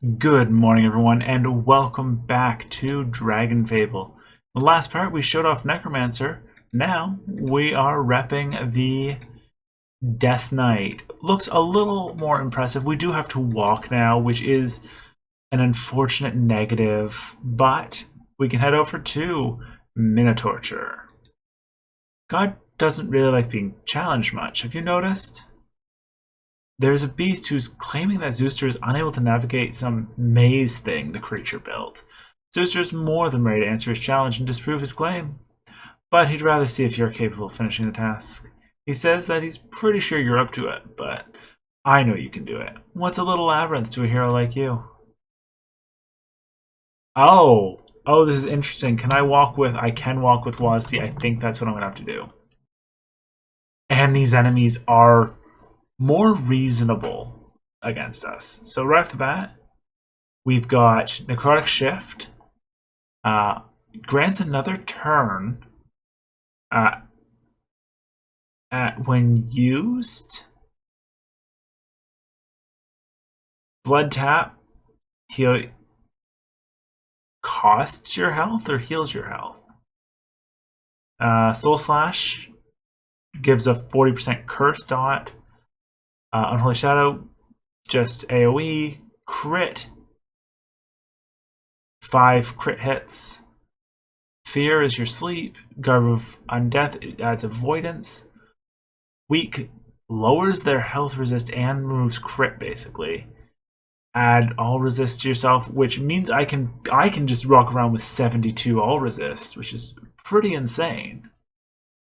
Good morning, everyone, and welcome back to Dragonfable. In the last part, we showed off Necromancer. Now, we are repping the Deathknight. Looks a little more impressive. We do have to walk now, which is an unfortunate negative, but we can head over to Minotaur. God doesn't really like being challenged much. Have you noticed? There's a beast who's claiming that Zeuster is unable to navigate some maze thing the creature built. Zeuster is more than ready to answer his challenge and disprove his claim, but he'd rather see if you're capable of finishing the task. He says that he's pretty sure you're up to it, but I know you can do it. What's a little labyrinth to a hero like you? Oh, this is interesting. I can walk with Wazdi. I think that's what I'm going to have to do. And these enemies are more reasonable against us. So right off the bat, we've got Necrotic Shift. Grants another turn when used. Blood Tap costs your health or heals your health. Soul Slash gives a 40% curse dot. Unholy Shadow, just AoE, crit, 5 crit hits. Fear is your sleep. Garb of Undeath, it adds avoidance. Weak lowers their health resist and removes crit, basically. Add all resist to yourself, which means I can just rock around with 72 all resist, which is pretty insane.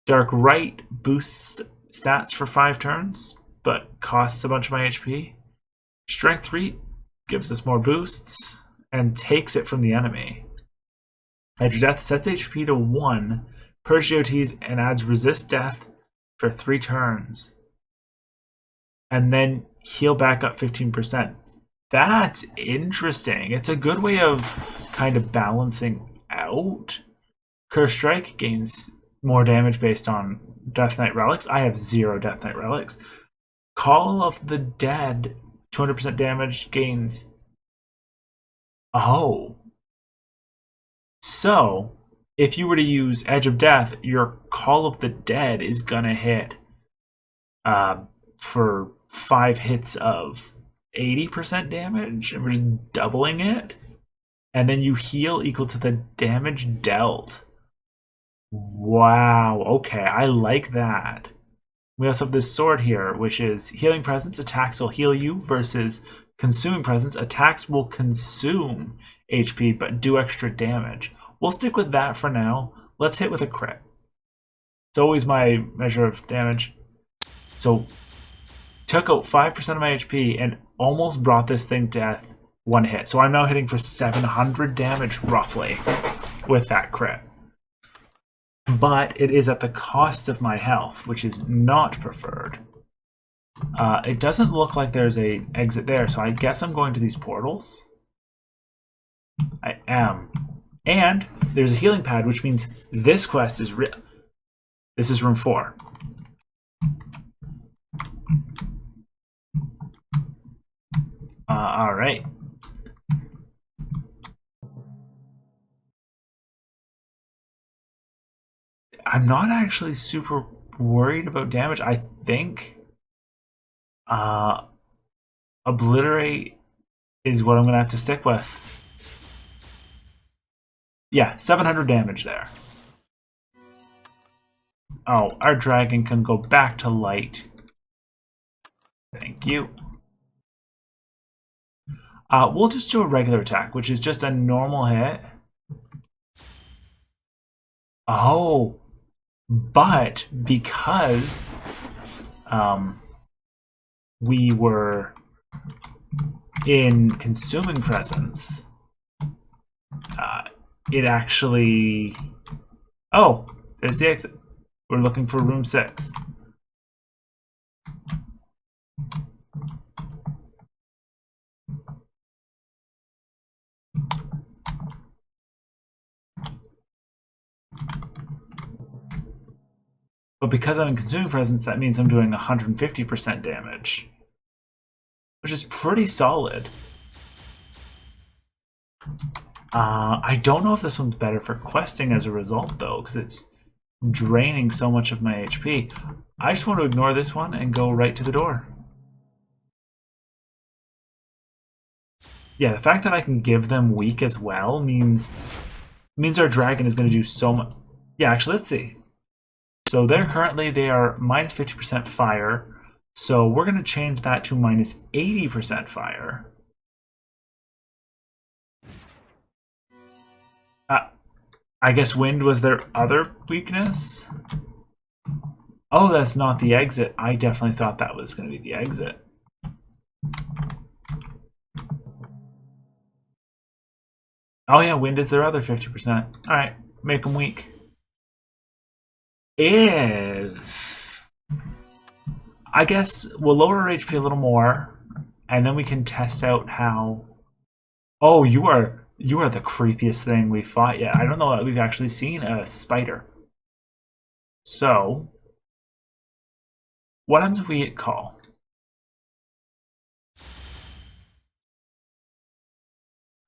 Dark Right boosts stats for 5 turns, but costs a bunch of my HP. Strength 3 gives us more boosts and takes it from the enemy. Edge of Death sets HP to 1, purge GOTs, and adds resist death for 3 turns. And then heal back up 15%. That's interesting. It's a good way of kind of balancing out. Curse Strike gains more damage based on Deathknight relics. I have 0 Deathknight relics. Call of the Dead, 200% damage gains. Oh. So, if you were to use Edge of Death, your Call of the Dead is gonna hit for 5 hits of 80% damage, and we're just doubling it. And then you heal equal to the damage dealt. Wow, okay, I like that. We also have this sword here, which is Healing Presence. Attacks will heal you versus Consuming Presence. Attacks will consume HP but do extra damage. We'll stick with that for now. Let's hit with a crit. It's always my measure of damage. So, took out 5% of my HP and almost brought this thing to death 1 hit. So I'm now hitting for 700 damage, roughly, with that crit. But it is at the cost of my health, which is not preferred. It doesn't look like there's an exit there, so I guess I'm going to these portals. I am. And there's a healing pad, which means this quest is real. This is room 4. Alright. I'm not actually super worried about damage. I think Obliterate is what I'm going to have to stick with. Yeah, 700 damage there. Oh, our dragon can go back to light. Thank you. We'll just do a regular attack, which is just a normal hit. Oh, but because we were in Consuming Presence, it actually... Oh, there's the exit. We're looking for room 6. But because I'm in Consuming Presence, that means I'm doing 150% damage, which is pretty solid. I don't know if this one's better for questing as a result, though, because it's draining so much of my HP. I just want to ignore this one and go right to the door. Yeah, the fact that I can give them weak as well means our dragon is going to do so much. Yeah, actually, let's see. So they are minus 50% fire. So we're going to change that to minus 80% fire. I guess wind was their other weakness. Oh, that's not the exit. I definitely thought that was going to be the exit. Oh yeah, wind is their other 50%. Alright, make them weak. If... I guess we'll lower our HP a little more, and then we can test out how... Oh, you are the creepiest thing we've fought yet. I don't know that we've actually seen a spider. So, what happens if we get call?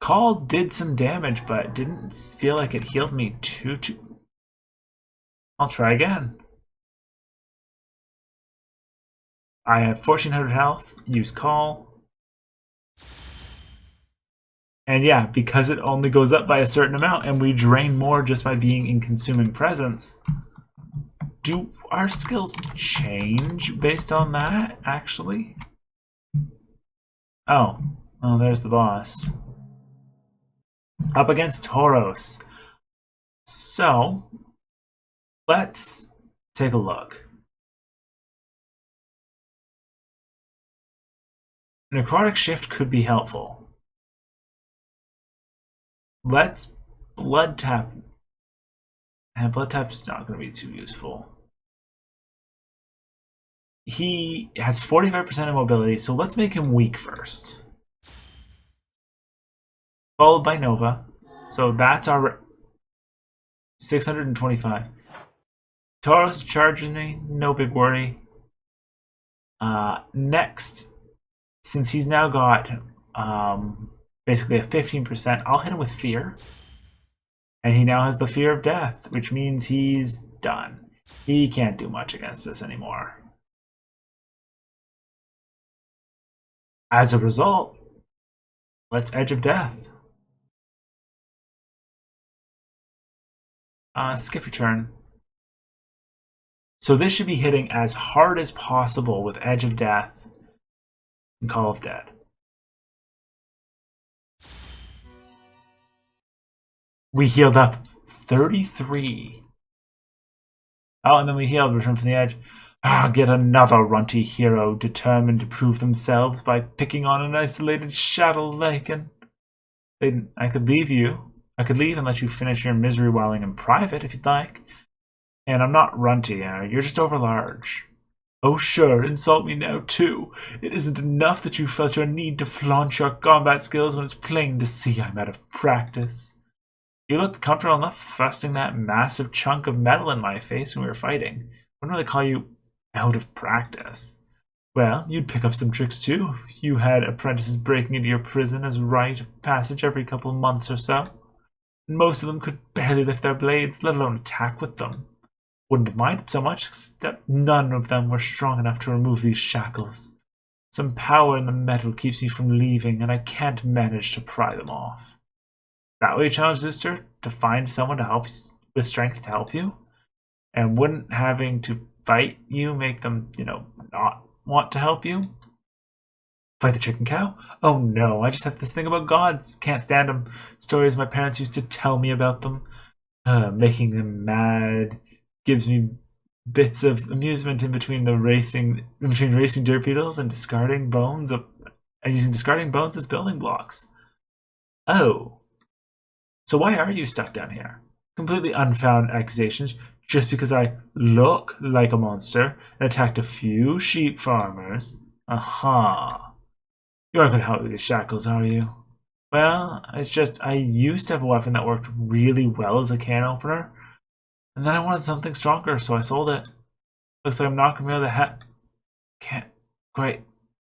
Call did some damage, but didn't feel like it healed me too. I'll try again. I have 1400 health, use call. And yeah, because it only goes up by a certain amount and we drain more just by being in consuming presence, do our skills change based on that, actually? Oh, there's the boss. Up against Tauros. So, let's take a look. Necrotic Shift could be helpful. Let's Blood Tap. And Blood Tap's not going to be too useful. He has 45% of mobility, so let's make him weak first. Followed by Nova. So that's our 625. Tauros charging me, no big worry. Next, since he's now got basically a 15%, I'll hit him with Fear. And he now has the Fear of Death, which means he's done. He can't do much against us anymore. As a result, let's Edge of Death. Skip your turn. So this should be hitting as hard as possible with Edge of Death and Call of Dead. We healed up 33. Oh, and then we healed, return from the edge. Get another runty hero determined to prove themselves by picking on an isolated shadow lichen. I could leave you. I could leave and let you finish your misery whiling in private if you'd like. And I'm not runty, you're just overlarge. Oh sure, insult me now too. It isn't enough that you felt your need to flaunt your combat skills when it's plain to see I'm out of practice. You looked comfortable enough thrusting that massive chunk of metal in my face when we were fighting. I wouldn't really call you out of practice. Well, you'd pick up some tricks too if you had apprentices breaking into your prison as a rite of passage every couple of months or so. And most of them could barely lift their blades, let alone attack with them. Wouldn't have minded so much, except none of them were strong enough to remove these shackles. Some power in the metal keeps me from leaving, and I can't manage to pry them off. That way you challenge Zeuster to find someone to help you, with strength to help you? And wouldn't having to fight you make them, not want to help you? Fight the chicken cow? Oh no, I just have this thing about gods. Can't stand them. Stories my parents used to tell me about them. Making them mad gives me bits of amusement in between racing dirt beetles and discarding bones using discarding bones as building blocks. Oh. So why are you stuck down here? Completely unfounded accusations just because I look like a monster and attacked a few sheep farmers. Aha. You aren't going to help with these shackles, are you? Well, it's just I used to have a weapon that worked really well as a can opener, and then I wanted something stronger, so I sold it. Looks like I'm knocking me out of the hat. Can't quite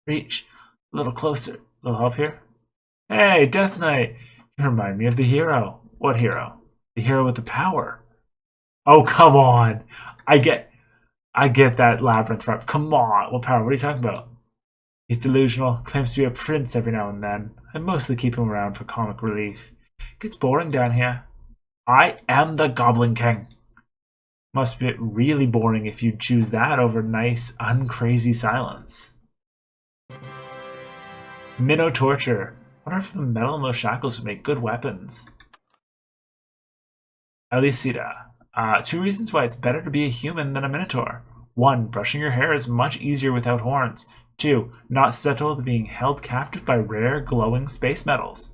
reach. A little closer. A little help here? Hey, Deathknight! You remind me of the hero. What hero? The hero with the power. Oh, come on. I get I get that labyrinth rep. Come on. What power? What are you talking about? He's delusional, claims to be a prince every now and then. I mostly keep him around for comic relief. Gets boring down here. I am the Goblin King. Must be really boring if you choose that over nice, uncrazy silence. Minnow torture. Wonder if the metal in those shackles would make good weapons. Alicida. 2 reasons why it's better to be a human than a minotaur. 1. Brushing your hair is much easier without horns. 2. Not susceptible to being held captive by rare, glowing space metals.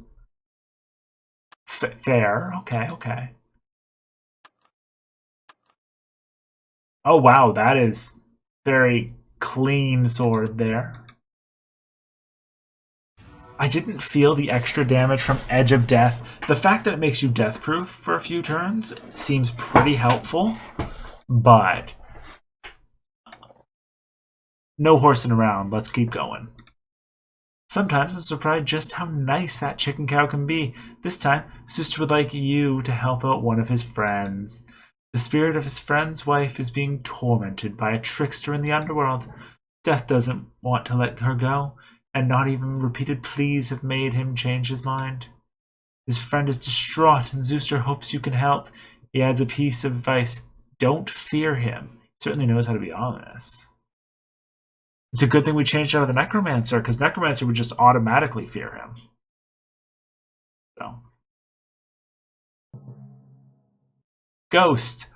Fair. Okay. Oh, wow. That is very clean sword there. I didn't feel the extra damage from Edge of Death. The fact that it makes you death-proof for a few turns seems pretty helpful, but no horsing around. Let's keep going. Sometimes I'm surprised just how nice that chicken cow can be. This time, Zeuster would like you to help out one of his friends. The spirit of his friend's wife is being tormented by a trickster in the underworld. Death doesn't want to let her go, and not even repeated pleas have made him change his mind. His friend is distraught, and Zeuster hopes you can help. He adds a piece of advice. Don't fear him. He certainly knows how to be ominous. It's a good thing we changed out of the Necromancer, because Necromancer would just automatically fear him. So. Ghost.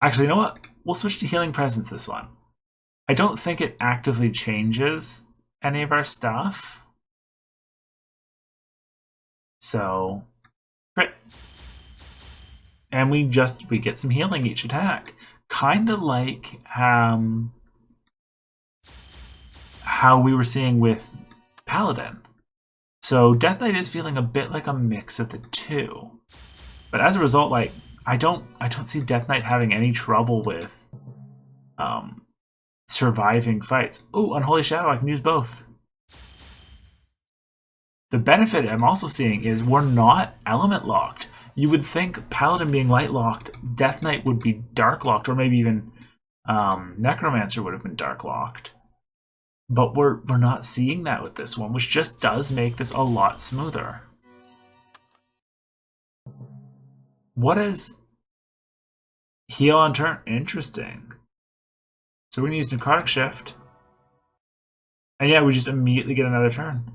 Actually, you know what? We'll switch to Healing Presence this one. I don't think it actively changes any of our stuff. So, crit. And we get some healing each attack. Kind of like how we were seeing with Paladin. So Deathknight is feeling a bit like a mix of the two. But as a result, like I don't see Deathknight having any trouble with surviving fights. Oh, Unholy Shadow, I can use both. The benefit I'm also seeing is we're not element locked. You would think Paladin being light locked, Deathknight would be dark locked, or maybe even Necromancer would have been dark locked. But we're not seeing that with this one, which just does make this a lot smoother. What is heal on turn? Interesting. So we're going to use Necrotic Shift. And yeah, we just immediately get another turn.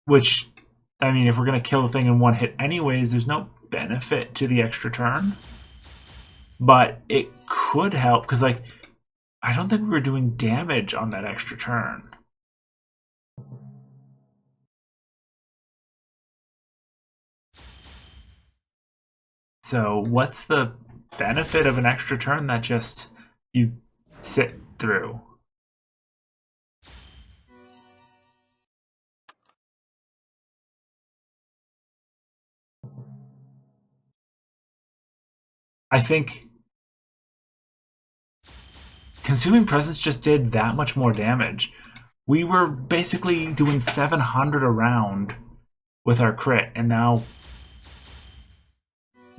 Which, I mean, if we're going to kill the thing in one hit anyways, there's no benefit to the extra turn. But it could help, because, like, I don't think we were doing damage on that extra turn. So what's the benefit of an extra turn that just you sit through? I think Consuming Presence just did that much more damage. We were basically doing 700 a round with our crit, and now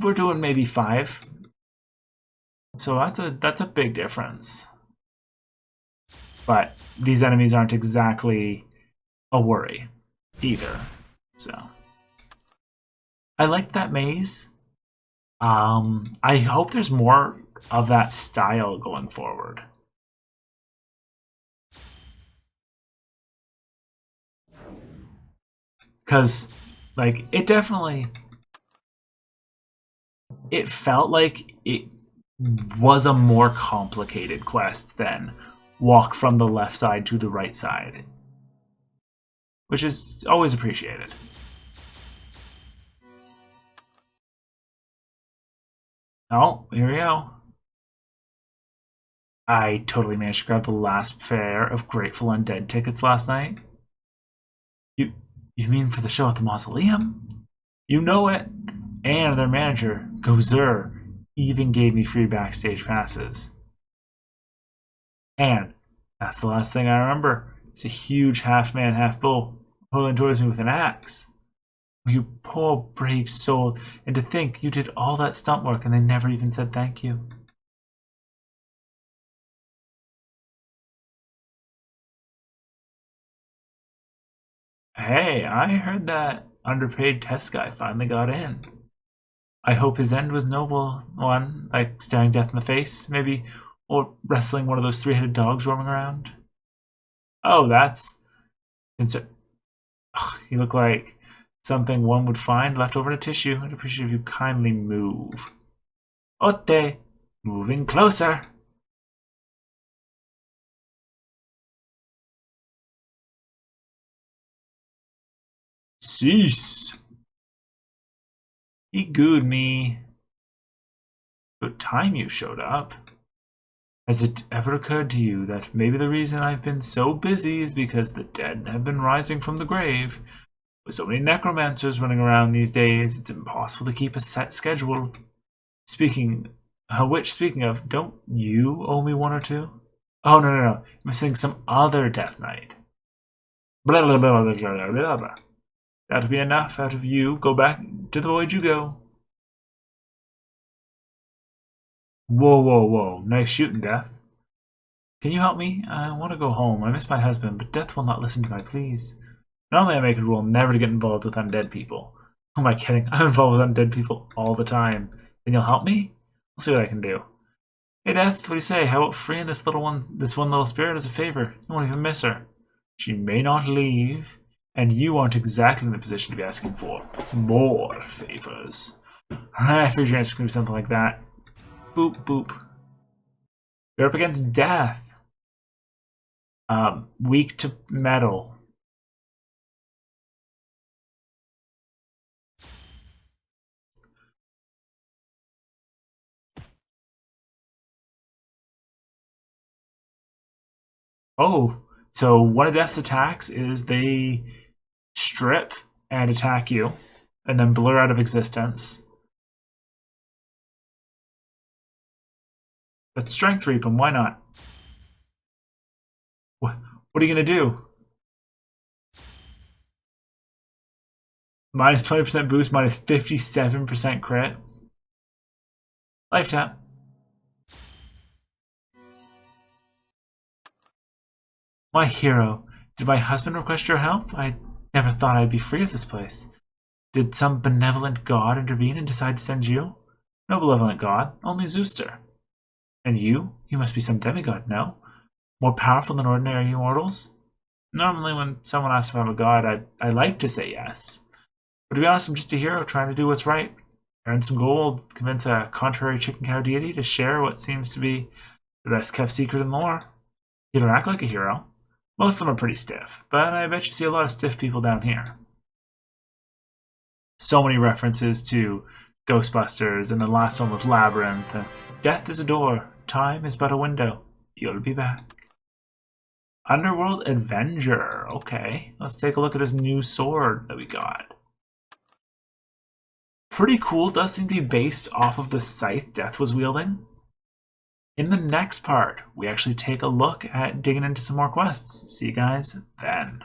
we're doing maybe 5. So that's a big difference. But these enemies aren't exactly a worry either. So I like that maze. I hope there's more of that style going forward. Because, like, it felt like it was a more complicated quest than walk from the left side to the right side, which is always appreciated. Oh, here we go. I totally managed to grab the last pair of Grateful Undead tickets last night. You mean for the show at the Mausoleum? You know it. And their manager, Zeuster, even gave me free backstage passes. And that's the last thing I remember. It's a huge half-man, half-bull pulling towards me with an axe. You poor brave soul, and to think you did all that stunt work and they never even said thank you. Hey, I heard that underpaid test guy finally got in. I hope his end was noble one, like staring death in the face, maybe, or wrestling one of those three-headed dogs roaming around. Oh, that's... You look like something one would find left over in a tissue. I'd appreciate if you kindly move. Otte! Moving closer! Cease! He gooed me. Good time you showed up. Has it ever occurred to you that maybe the reason I've been so busy is because the dead have been rising from the grave? With so many necromancers running around these days, it's impossible to keep a set schedule. Speaking of, don't you owe me one or two? Oh, no. I'm missing some other Deathknight. Blah, blah, blah, blah, blah, blah, blah. That'll be enough out of you. Go back to the void you go. Whoa. Nice shooting, Death. Can you help me? I want to go home. I miss my husband, but Death will not listen to my pleas. Normally I make a rule never to get involved with undead people. Who am I kidding? I'm involved with undead people all the time. Then you'll help me? I'll see what I can do. Hey Death, what do you say? How about freeing this one little spirit as a favor? You won't even miss her. She may not leave, and you aren't exactly in the position to be asking for more favors. I figured your answer was going to be something like that. Boop. You're up against Death. Weak to metal. Oh, so one of Death's attacks is they strip and attack you, and then blur out of existence. Let's strength reap him, why not? What are you gonna do? Minus 20% boost, minus 57% crit. Life tap. My hero, did my husband request your help? I never thought I'd be free of this place. Did some benevolent god intervene and decide to send you? No benevolent god, only Zeuster. And you? You must be some demigod, no? More powerful than ordinary mortals? Normally when someone asks if I'm a god, I like to say yes. But to be honest, I'm just a hero trying to do what's right. Earn some gold, convince a contrary chickencow deity to share what seems to be the best kept secret in lore. You don't act like a hero. Most of them are pretty stiff, but I bet you see a lot of stiff people down here. So many references to Ghostbusters, and the last one was Labyrinth. Death is a door, time is but a window. You'll be back. Underworld Avenger. Okay, let's take a look at this new sword that we got. Pretty cool, does seem to be based off of the scythe Death was wielding. In the next part, we actually take a look at digging into some more quests. See you guys then.